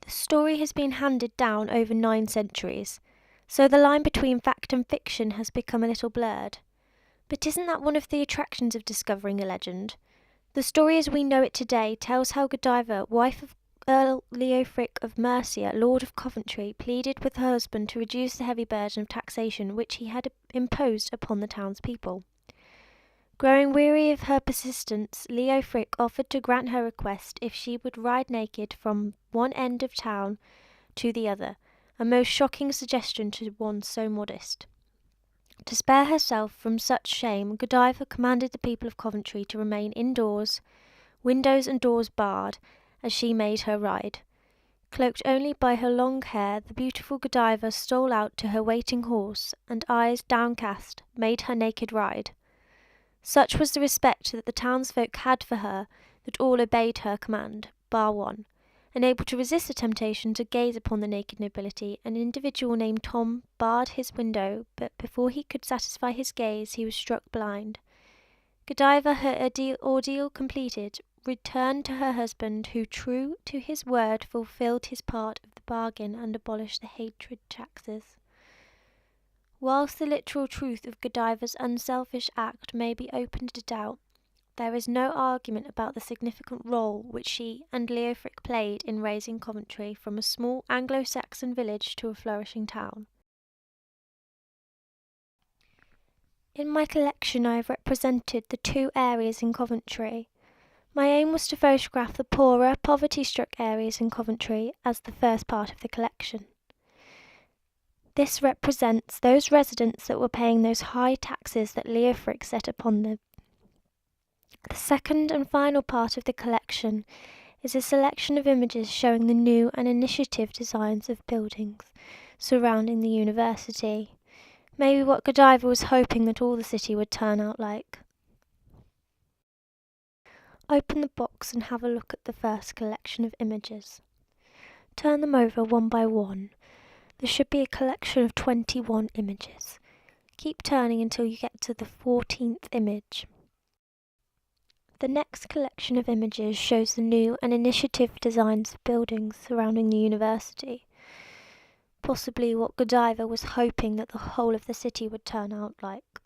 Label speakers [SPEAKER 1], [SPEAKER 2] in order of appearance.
[SPEAKER 1] The story has been handed down over 9 centuries, so the line between fact and fiction has become a little blurred. But isn't that one of the attractions of discovering a legend? The story as we know it today tells how Godiva, wife of Earl Leofric of Mercia, Lord of Coventry, pleaded with her husband to reduce the heavy burden of taxation which he had imposed upon the townspeople. Growing weary of her persistence, Leofric offered to grant her request if she would ride naked from one end of town to the other, a most shocking suggestion to one so modest. To spare herself from such shame, Godiva commanded the people of Coventry to remain indoors, windows and doors barred, as she made her ride. Cloaked only by her long hair, the beautiful Godiva stole out to her waiting horse, and eyes downcast, made her naked ride. Such was the respect that the townsfolk had for her, that all obeyed her command, bar one. Unable to resist the temptation to gaze upon the naked nobility, an individual named Tom barred his window, but before he could satisfy his gaze he was struck blind. Godiva, her ordeal completed, returned to her husband, who, true to his word, fulfilled his part of the bargain and abolished the hated taxes. Whilst the literal truth of Godiva's unselfish act may be open to doubt, there is no argument about the significant role which she and Leofric played in raising Coventry from a small Anglo-Saxon village to a flourishing town. In my collection I have represented the 2 areas in Coventry. My aim was to photograph the poorer, poverty-struck areas in Coventry as the first part of the collection. This represents those residents that were paying those high taxes that Leofric set upon them. The second and final part of the collection is a selection of images showing the new and initiative designs of buildings surrounding the university. Maybe what Godiva was hoping that all the city would turn out like. Open the box and have a look at the first collection of images. Turn them over one by one. There should be a collection of 21 images. Keep turning until you get to the 14th image. The next collection of images shows the new and initiative designs of buildings surrounding the university. Possibly what Godiva was hoping that the whole of the city would turn out like.